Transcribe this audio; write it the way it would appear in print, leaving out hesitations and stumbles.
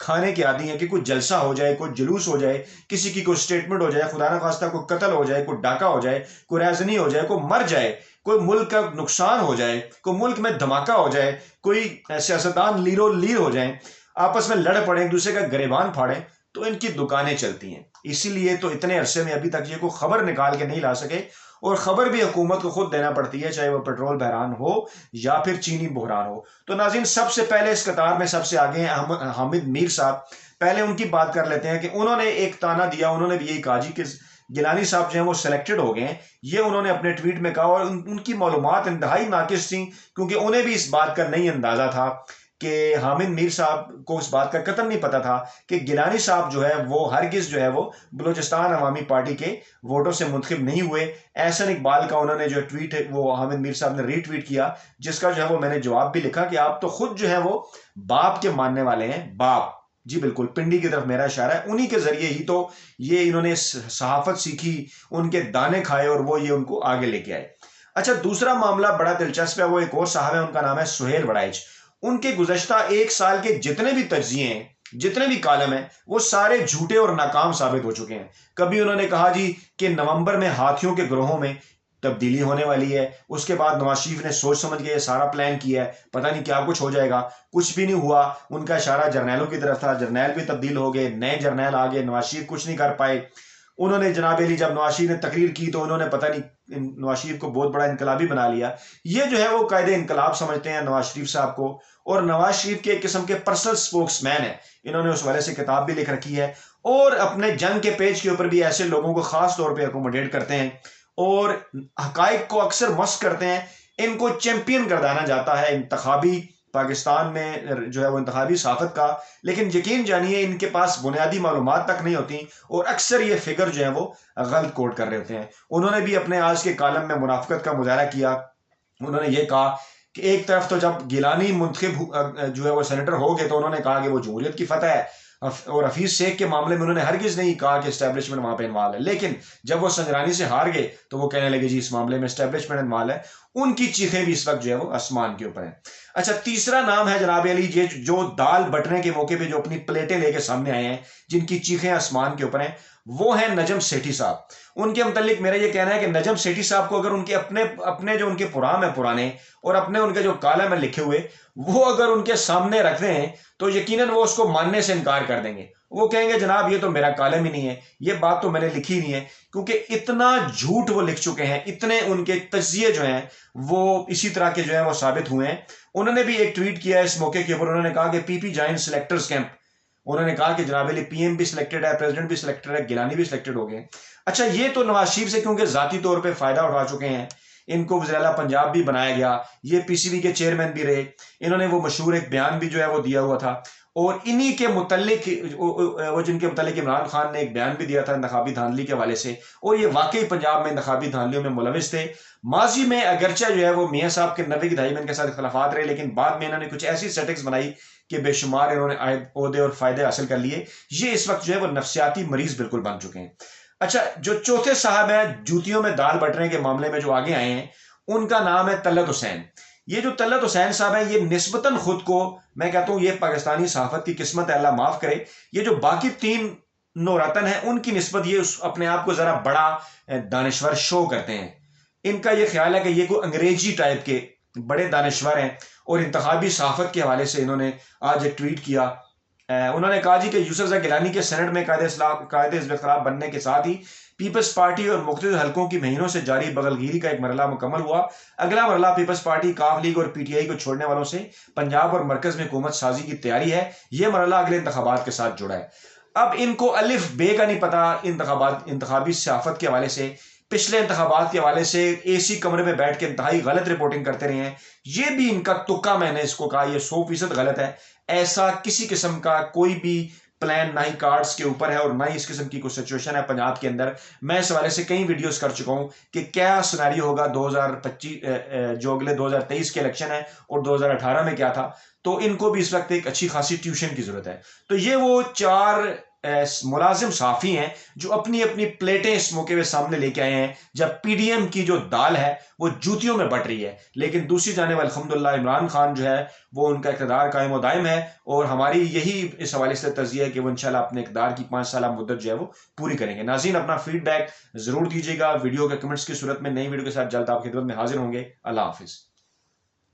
کھانے کے عادی ہیں کہ کوئی جلسہ ہو جائے، کوئی جلوس ہو جائے، کسی کی کوئی سٹیٹمنٹ ہو جائے، خدا نخواستہ کوئی قتل ہو جائے، کوئی ڈاکہ ہو جائے، کوئی ریزنی ہو جائے، کوئی مر جائے، کوئی ملک کا نقصان ہو جائے، کوئی ملک میں دھماکہ ہو جائے، کوئی سیاستدان لیرو لیر ہو جائیں، آپس میں لڑ پڑیں، ایک دوسرے کا گریبان پھاڑیں، تو ان کی دکانیں چلتی ہیں۔ اسی لیے تو اتنے عرصے میں ابھی تک یہ کوئی خبر نکال کے نہیں لا سکے، اور خبر بھی حکومت کو خود دینا پڑتی ہے، چاہے وہ پیٹرول بحران ہو یا پھر چینی بحران ہو۔ تو ناظرین، سب سے پہلے اس قطار میں سب سے آگے ہیں حامد میر صاحب۔ پہلے ان کی بات کر لیتے ہیں کہ انہوں نے ایک تانا دیا، انہوں نے بھی یہی کہا جی کہ گیلانی صاحب جو ہیں وہ سلیکٹڈ ہو گئے ہیں، یہ انہوں نے اپنے ٹویٹ میں کہا، اور ان کی معلومات انتہائی ناقص تھیں، کیونکہ انہیں بھی اس بات کا نہیں اندازہ تھا کہ حامد میر صاحب کو اس بات کا قطعاً نہیں پتا تھا کہ گیلانی صاحب جو ہے وہ ہرگز جو ہے وہ بلوچستان عوامی پارٹی کے ووٹوں سے منتخب نہیں ہوئے۔ احسن اقبال کا انہوں نے جو ٹویٹ ہے وہ حامد میر صاحب نے ری ٹویٹ کیا، جس کا جو ہے وہ میں نے جواب بھی لکھا کہ آپ تو خود جو ہے وہ باپ کے ماننے والے ہیں، باپ، جی بالکل، پنڈی کی طرف میرا اشارہ ہے، انہی کے ذریعے ہی تو یہ انہوں نے صحافت سیکھی، ان کے دانے کھائے اور وہ یہ ان کو آگے لے کے آئے۔ اچھا، دوسرا معاملہ بڑا دلچسپ ہے، وہ ایک اور صاحب ہے، ان کا نام ہے سہیل وڑائچ۔ ان کے گزشتہ ایک سال کے جتنے بھی تجزیے ہیں، جتنے بھی کالم ہیں، وہ سارے جھوٹے اور ناکام ثابت ہو چکے ہیں۔ کبھی انہوں نے کہا جی کہ نومبر میں ہاتھیوں کے گروہوں میں تبدیلی ہونے والی ہے، اس کے بعد نواز شریف نے سوچ سمجھ کے یہ سارا پلان کیا ہے، پتہ نہیں کیا کچھ ہو جائے گا، کچھ بھی نہیں ہوا۔ ان کا اشارہ جرنیلوں کی طرف تھا، جرنیل بھی تبدیل ہو گئے، نئے جرنیل آ گئے، نواز شریف کچھ نہیں کر پائے۔ انہوں نے جناب علی جب نواز شریف نے تقریر کی تو انہوں نے پتہ نہیں نواز شریف کو بہت بڑا انقلابی بنا لیا۔ یہ جو ہے وہ قائد انقلاب سمجھتے ہیں نواز شریف صاحب کو، اور نواز شریف کے ایک قسم کے پرسنل سپوکس مین ہیں۔ انہوں نے اس والے سے کتاب بھی لکھ رکھی ہے، اور اپنے جنگ کے پیج کے اوپر بھی ایسے لوگوں کو خاص طور پہ اکوموڈیٹ کرتے ہیں اور حقائق کو اکثر مسخ کرتے ہیں۔ ان کو چیمپئن گردانا جاتا ہے انتخابی پاکستان میں جو ہے وہ انتخابی صحافت کا، لیکن یقین جانیے ان کے پاس بنیادی معلومات تک نہیں ہوتی، اور اکثر یہ فگر جو ہے وہ غلط کوٹ کر رہے ہوتے ہیں۔ انہوں نے بھی اپنے آج کے کالم میں منافقت کا مظاہرہ کیا۔ انہوں نے یہ کہا کہ ایک طرف تو جب گیلانی منتخب جو ہے وہ سینیٹر ہو گئے تو انہوں نے کہا کہ وہ جمہوریت کی فتح ہے، اور حفیظ شیخ کے معاملے میں انہوں نے ہرگز نہیں کہا کہ اسٹیبلشمنٹ وہاں پہ انوالو ہے، لیکن جب وہ سنجرانی سے ہار گئے تو وہ کہنے لگے جی اس معاملے میں اسٹیبلشمنٹ انوالو ہے۔ ان کی چیخیں بھی اس وقت جو ہے وہ آسمان کے اوپر ہیں۔ اچھا، تیسرا نام ہے جناب علی جی جو دال بٹنے کے موقع پہ جو اپنی پلیٹیں لے کے سامنے آئے ہیں، جن کی چیخیں آسمان کے اوپر ہیں، وہ ہیں نجم سیٹھی صاحب۔ ان کے متعلق میرا یہ کہنا ہے کہ نجم سیٹھی صاحب کو اگر ان کے اپنے جو ان کے پرام ہیں پرانے، اور اپنے ان کے جو کالم ہیں لکھے ہوئے، وہ اگر ان کے سامنے رکھ دیں تو یقیناً وہ اس کو ماننے سے انکار کر دیں گے۔ وہ کہیں گے جناب یہ تو میرا کالم ہی نہیں ہے، یہ بات تو میں نے لکھی نہیں ہے، کیونکہ اتنا جھوٹ وہ لکھ چکے ہیں، اتنے ان کے تجزیے جو ہیں وہ اسی طرح کے جو ہیں وہ ثابت ہوئے ہیں۔ انہوں نے بھی ایک ٹویٹ کیا ہے اس موقع کے اوپر، انہوں نے کہا کہ پی پی جائن سلیکٹرز کیمپ، انہوں نے کہا کہ جناب علی پی ایم بھی سلیکٹڈ ہے، پریزیڈنٹ بھی سلیکٹڈ ہے، گیلانی بھی سلیکٹڈ ہو گئے۔ اچھا، یہ تو نواز شریف سے کیونکہ ذاتی طور پہ فائدہ اٹھا چکے ہیں، ان کو وزیر اعلیٰ پنجاب بھی بنایا گیا، یہ پی سی بی کے چیئرمین بھی رہے، انہوں نے وہ مشہور ایک بیان بھی جو ہے وہ دیا ہوا تھا، اور انہی کے متعلق وہ جن کے متعلق عمران خان نے ایک بیان بھی دیا تھا انتخابی دھاندلی کے حوالے سے، اور یہ واقعی پنجاب میں انتخابی دھاندلیوں میں ملوث تھے۔ ماضی میں اگرچہ جو ہے وہ میاں صاحب کے 90 کی دہائی میں ان کے ساتھ اختلافات رہے، لیکن بعد میں انہوں نے کچھ ایسی سیٹنگز بنائی کہ بے شمار انہوں نے عہدے اور فائدے حاصل کر لیے۔ یہ اس وقت جو ہے وہ نفسیاتی مریض بالکل بن چکے ہیں۔ اچھا، جو چوتھے صاحب ہیں جوتیوں میں دال بٹنے کے معاملے میں جو آگے آئے ہیں، ان کا نام ہے طلعت حسین۔ یہ جو طلعت حسین صاحب ہیں، یہ نسبتاً خود کو میں کہتا ہوں یہ پاکستانی صحافت کی قسمت ہے، اللہ معاف کرے، یہ جو باقی تین نورتن ہیں ان کی نسبت یہ اپنے آپ کو ذرا بڑا دانشور شو کرتے ہیں۔ ان کا یہ خیال ہے کہ یہ کوئی انگریزی ٹائپ کے بڑے دانشور ہیں، اور انتخابی صحافت کے حوالے سے انہوں نے آج ایک ٹویٹ کیا۔ انہوں نے کہا جی کہ یوسف زئی گیلانی کے سینٹ میں قائد حزب اختلاف بننے کے ساتھ ہی پیپلز پارٹی اور مختلف حلقوں کی مہینوں سے جاری بغلگیری کا ایک مرحلہ مکمل ہوا۔ اگلا مرحلہ پیپلز پارٹی، کاف لیگ اور پی ٹی آئی کو چھوڑنے والوں سے پنجاب اور مرکز میں حکومت سازی کی تیاری ہے۔ یہ مرحلہ اگلے انتخابات کے ساتھ جڑا ہے۔ اب ان کو الف بے کا نہیں پتا انتخابی صحافت کے حوالے سے، پچھلے انتخابات کے حوالے سے اے سی کمرے میں بیٹھ کے انتہائی غلط رپورٹنگ کرتے رہے ہیں۔ یہ بھی ان کا تکا، میں نے اس کو کہا یہ 100% غلط ہے۔ ایسا کسی قسم کا کوئی بھی پلان نہ ہی کارڈز کے اوپر ہے، اور نہ ہی اس قسم کی کوئی سچویشن ہے پنجاب کے اندر۔ میں اس حوالے سے کئی ویڈیوز کر چکا ہوں کہ کیا سیناریو ہوگا 2025 جو اگلے 2023 کے الیکشن ہے، اور 2018 میں کیا تھا۔ تو ان کو بھی اس وقت ایک اچھی خاصی ٹیوشن کی ضرورت ہے۔ تو یہ وہ چار ملازم صحافی ہیں جو اپنی اپنی پلیٹیں اس موقع پہ سامنے لے کے آئے ہیں، جب پی ڈی ایم کی جو دال ہے وہ جوتیوں میں بٹ رہی ہے، لیکن دوسری جانب الحمدللہ عمران خان جو ہے وہ ان کا اقتدار قائم و دائم ہے، اور ہماری یہی اس حوالے سے تجزیہ ہے کہ وہ انشاءاللہ اپنے اقتدار کی 5 سالہ مدت جو ہے وہ پوری کریں گے۔ ناظرین، اپنا فیڈ بیک ضرور دیجیے گا، ویڈیو کے کمنٹس کی صورت میں۔ نئی ویڈیو کے ساتھ جلد آپ کی خدمت میں حاضر ہوں گے۔ اللہ حافظ۔